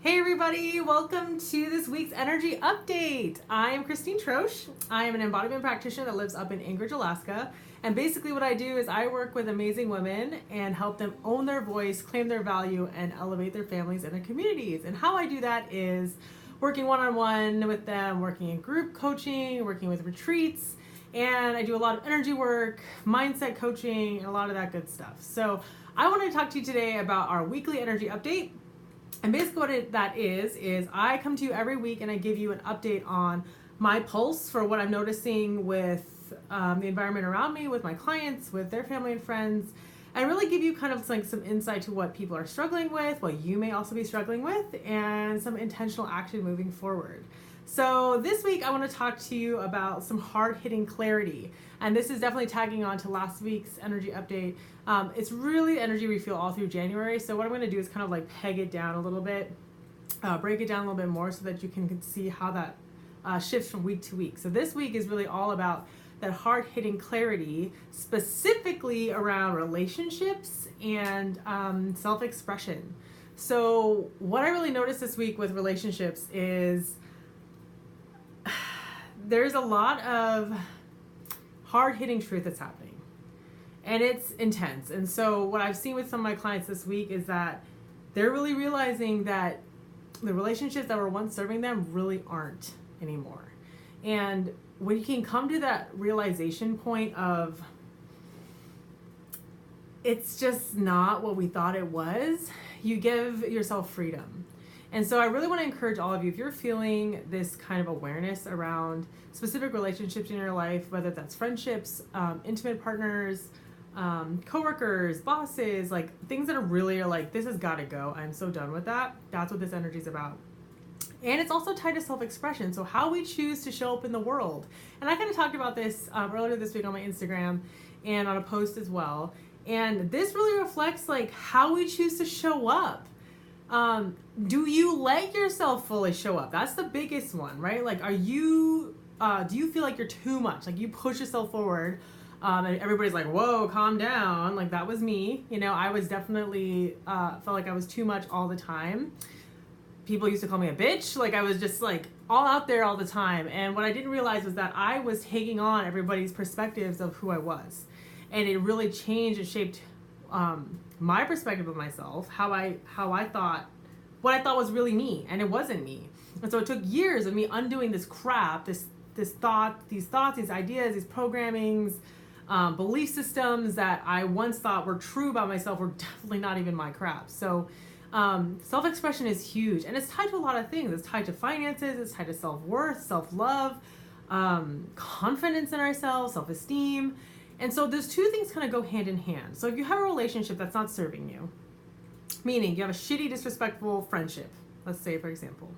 Hey everybody, welcome to this week's energy update. I am Kristine Troesch. I am an embodiment practitioner that lives up in Anchorage, Alaska. And basically what I do is I work with amazing women and help them own their voice, claim their value, and elevate their families and their communities. And how I do that is working one-on-one with them, working in group coaching, working with retreats, and I do a lot of energy work, mindset coaching, and a lot of that good stuff. So I want to talk to you today about our weekly energy update. And basically what that is I come to you every week and I give you an update on my pulse for what I'm noticing with the environment around me, with my clients, with their family and friends, and really give you kind of like some insight to what people are struggling with, what you may also be struggling with, and some intentional action moving forward. So this week I want to talk to you about some hard-hitting clarity. And this is definitely tagging on to last week's energy update. It's really energy refuel all through January. So what I'm going to do is kind of like peg it down a little bit, break it down a little bit more so that you can see how that shifts from week to week. So this week is really all about that hard-hitting clarity, specifically around relationships and self-expression. So what I really noticed this week with relationships is there's a lot of hard-hitting truth that's happening, and it's intense. And so what I've seen with some of my clients this week is that they're really realizing that the relationships that were once serving them really aren't anymore. And when you can come to that realization point of it's just not what we thought it was, you give yourself freedom. And so I really want to encourage all of you, if you're feeling this kind of awareness around specific relationships in your life, whether that's friendships, intimate partners, coworkers, bosses, like things that are really like, this has got to go. I'm so done with that. That's what this energy is about. And it's also tied to self-expression. So how we choose to show up in the world. And I kind of talked about this earlier this week on my Instagram and on a post as well. And this really reflects like how we choose to show up. Do you let yourself fully show up? That's the biggest one, right? Like, do you feel like you're too much? Like you push yourself forward, and everybody's like, whoa, calm down. Like that was me. You know, I was definitely, felt like I was too much all the time. People used to call me a bitch. Like I was just like all out there all the time. And what I didn't realize was that I was taking on everybody's perspectives of who I was. And it really changed and shaped, my perspective of myself, how I thought, what I thought was really me, and it wasn't me. And so it took years of me undoing this crap, these thoughts, these ideas, these programmings, belief systems that I once thought were true about myself were definitely not even my crap. So self-expression is huge, and it's tied to a lot of things. It's tied to finances, it's tied to self-worth, self-love, confidence in ourselves, self-esteem. And so those two things kind of go hand in hand. So if you have a relationship that's not serving you, meaning you have a shitty, disrespectful friendship, let's say, for example,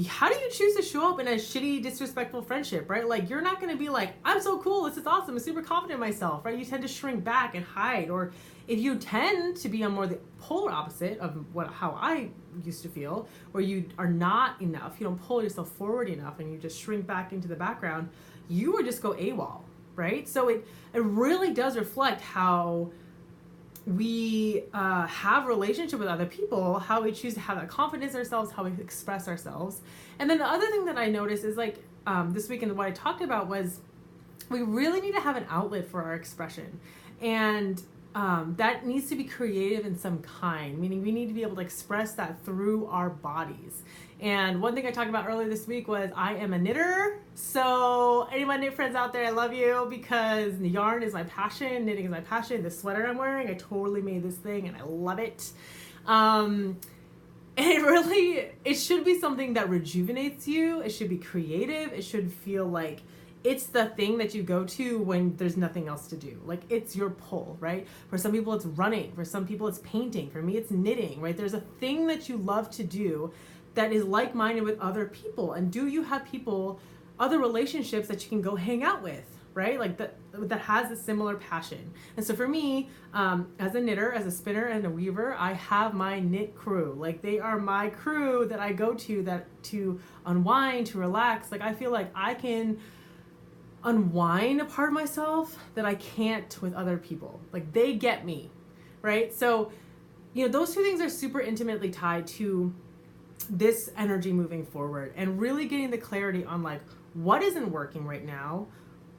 how do you choose to show up in a shitty, disrespectful friendship, right? Like, you're not going to be like, I'm so cool, this is awesome, I'm super confident in myself, right? You tend to shrink back and hide. Or if you tend to be on more the polar opposite of how I used to feel, where you are not enough, you don't pull yourself forward enough, and you just shrink back into the background, you would just go AWOL, right? So it really does reflect how we have relationship with other people, how we choose to have that confidence in ourselves, how we express ourselves. And then the other thing that I noticed is like this weekend, what I talked about was we really need to have an outlet for our expression. And that needs to be creative in some kind, meaning we need to be able to express that through our bodies. And one thing I talked about earlier this week was I am a knitter. So any of my knit friends out there, I love you, because yarn is my passion, knitting is my passion. This sweater I'm wearing, I totally made this thing and I love it. And it should be something that rejuvenates you. It should be creative. It should feel like it's the thing that you go to when there's nothing else to do. Like it's your pull, right? For some people it's running. For some people it's painting. For me it's knitting, right? There's a thing that you love to do that is like-minded with other people. And do you have people, other relationships that you can go hang out with, right? Like that has a similar passion. And so for me, as a knitter, as a spinner and a weaver, I have my knit crew. Like they are my crew that I go to unwind, to relax. Like I feel like I can unwind a part of myself that I can't with other people. Like they get me, right? So, you know, those two things are super intimately tied to this energy moving forward, and really getting the clarity on like what isn't working right now,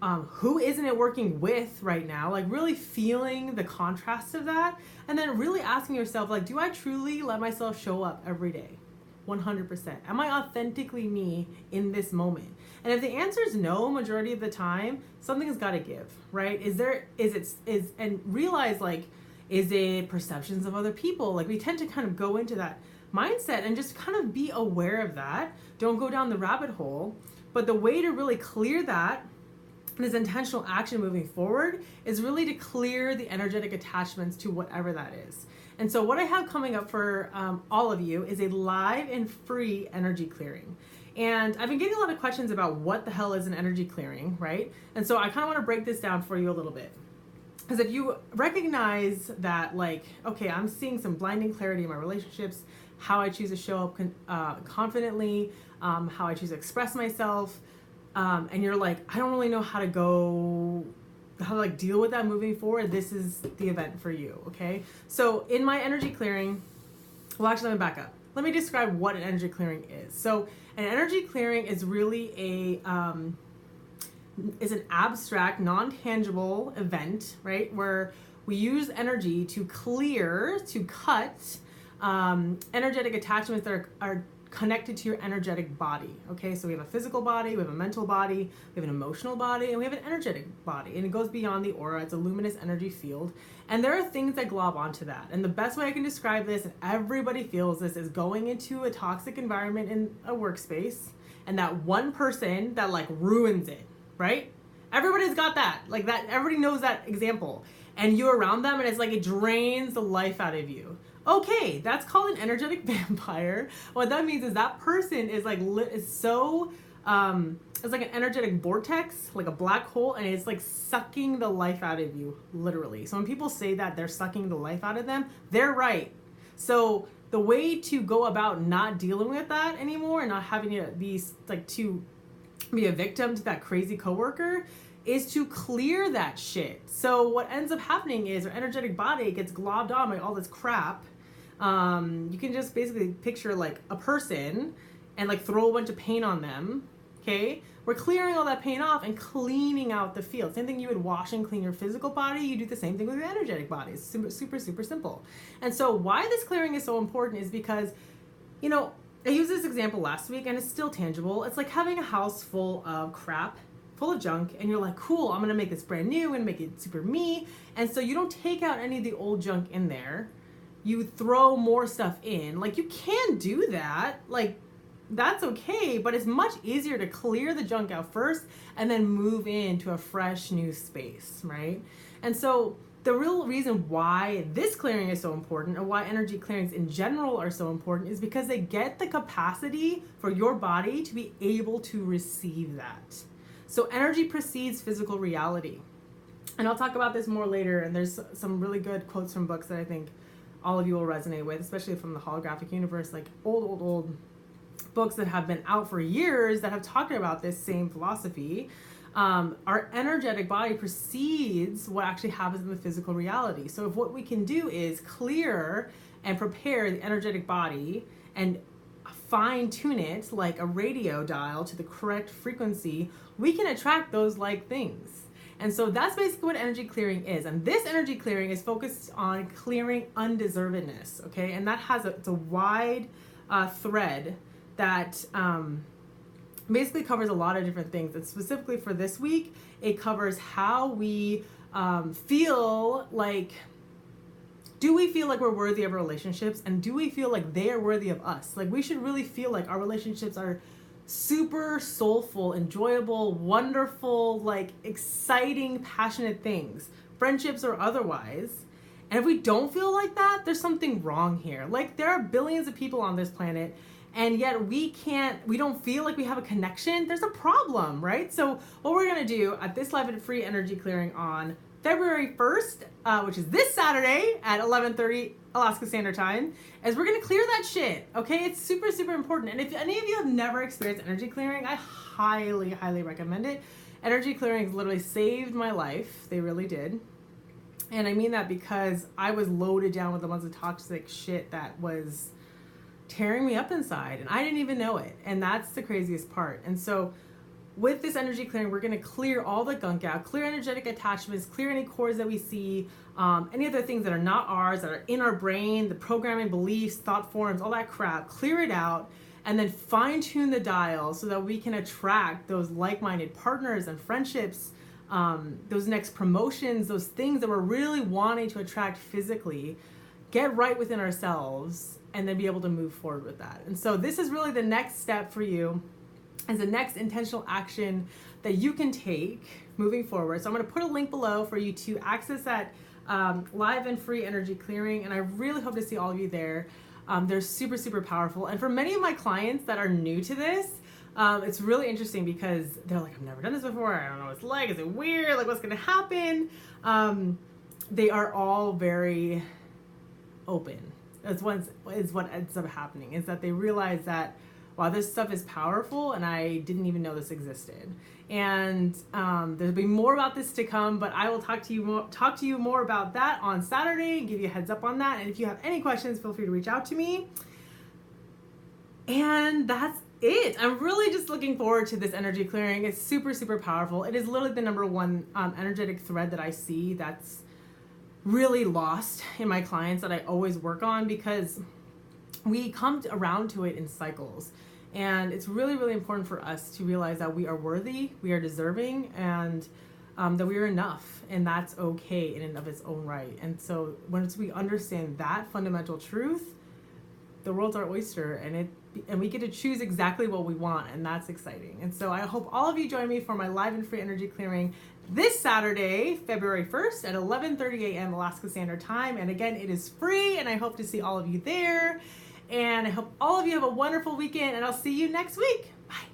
who isn't it working with right now, like really feeling the contrast of that, and then really asking yourself, like, do I truly let myself show up every day 100%? Am I authentically me in this moment? And if the answer is no, majority of the time, something's got to give, right? And realize, like, is it perceptions of other people? Like, we tend to kind of go into that mindset and just kind of be aware of that. Don't go down the rabbit hole. But the way to really clear that, this intentional action moving forward, is really to clear the energetic attachments to whatever that is. And so what I have coming up for all of you is a live and free energy clearing. And I've been getting a lot of questions about what the hell is an energy clearing, right? And so I kind of want to break this down for you a little bit. Because if you recognize that, like, okay, I'm seeing some blinding clarity in my relationships, how I choose to show up confidently, how I choose to express myself, and you're like, I don't really know how to like deal with that moving forward, this is the event for you, okay? So in my energy clearing, well, actually, let me back up. Let me describe what an energy clearing is. So an energy clearing is really is an abstract, non-tangible event, right? Where we use energy to clear, to cut energetic attachments that are connected to your energetic body, okay? So we have a physical body, we have a mental body, we have an emotional body, and we have an energetic body, and it goes beyond the aura. It's a luminous energy field, and there are things that glob onto that. And the best way I can describe this, and everybody feels this, is going into a toxic environment in a workspace, and that one person that like ruins it, right? Everybody's got that, like that, everybody knows that example, and you're around them, and it's like it drains the life out of you. Okay, that's called an energetic vampire. What that means is that person is like it's like an energetic vortex, like a black hole, and it's like sucking the life out of you, literally. So when people say that they're sucking the life out of them, they're right. So the way to go about not dealing with that anymore and not having to be like to be a victim to that crazy coworker is to clear that shit. So what ends up happening is our energetic body gets globbed on by all this crap. You can just basically picture like a person and like throw a bunch of paint on them. Okay, we're clearing all that paint off and cleaning out the field. Same thing you would wash and clean your physical body, you do the same thing with your energetic body. It's super, super, super simple. And so why this clearing is so important is because, you know, I used this example last week and it's still tangible. It's like having a house full of crap, full of junk, and you're like, cool, I'm gonna make this brand new, I'm gonna make it super me. And so you don't take out any of the old junk in there. You throw more stuff in. Like, you can do that. Like, that's okay, but it's much easier to clear the junk out first and then move into a fresh new space, right? And so the real reason why this clearing is so important, and why energy clearings in general are so important, is because they get the capacity for your body to be able to receive that. So energy precedes physical reality. And I'll talk about this more later, and there's some really good quotes from books that I think all of you will resonate with, especially from the holographic universe, like old books that have been out for years that have talked about this same philosophy. Our energetic body precedes what actually happens in the physical reality. So if what we can do is clear and prepare the energetic body and fine tune it like a radio dial to the correct frequency, we can attract those like things. And so that's basically what energy clearing is. And this energy clearing is focused on clearing undeservedness, okay? And that has it's a wide thread that basically covers a lot of different things. And specifically for this week, it covers how we feel like, do we feel like we're worthy of relationships? And do we feel like they are worthy of us? Like, we should really feel like our relationships are super soulful, enjoyable, wonderful, like exciting, passionate things, friendships or otherwise. And if we don't feel like that, there's something wrong here. Like, there are billions of people on this planet, and yet we don't feel like we have a connection. There's a problem, right? So what we're gonna do at this live and free energy clearing on February 1st, which is this Saturday at 11:30 Alaska Standard Time, is we're gonna clear that shit, okay? It's super, super important. And if any of you have never experienced energy clearing, I highly, highly recommend it. Energy clearing has literally saved my life. They really did. And I mean that because I was loaded down with a bunch of toxic shit that was tearing me up inside, and I didn't even know it. And that's the craziest part. And so with this energy clearing, we're going to clear all the gunk out, clear energetic attachments, clear any cords that we see, any other things that are not ours, that are in our brain, the programming, beliefs, thought forms, all that crap, clear it out, and then fine tune the dial so that we can attract those like-minded partners and friendships, those next promotions, those things that we're really wanting to attract physically, get right within ourselves, and then be able to move forward with that. And so this is really the next step for you, as the next intentional action that you can take moving forward. So I'm going to put a link below for you to access that live and free energy clearing, and I really hope to see all of you there. They're super, super powerful. And for many of my clients that are new to this, it's really interesting because they're like, I've never done this before. I don't know what it's like. Is it weird? Like, what's going to happen? They are all very open. That's what ends up happening, is that they realize that, wow, this stuff is powerful and I didn't even know this existed. And there'll be more about this to come, but I will talk to you more about that on Saturday and give you a heads up on that. And if you have any questions, feel free to reach out to me. And that's it. I'm really just looking forward to this energy clearing. It's super, super powerful. It is literally the number one energetic thread that I see that's really lost in my clients that I always work on, because we come around to it in cycles. And it's really, really important for us to realize that we are worthy, we are deserving, and that we are enough, and that's okay in and of its own right. And so once we understand that fundamental truth, the world's our oyster, and we get to choose exactly what we want, and that's exciting. And so I hope all of you join me for my live and free energy clearing this Saturday, February 1st at 11:30 a.m. Alaska Standard Time. And again, it is free, and I hope to see all of you there. And I hope all of you have a wonderful weekend, and I'll see you next week. Bye.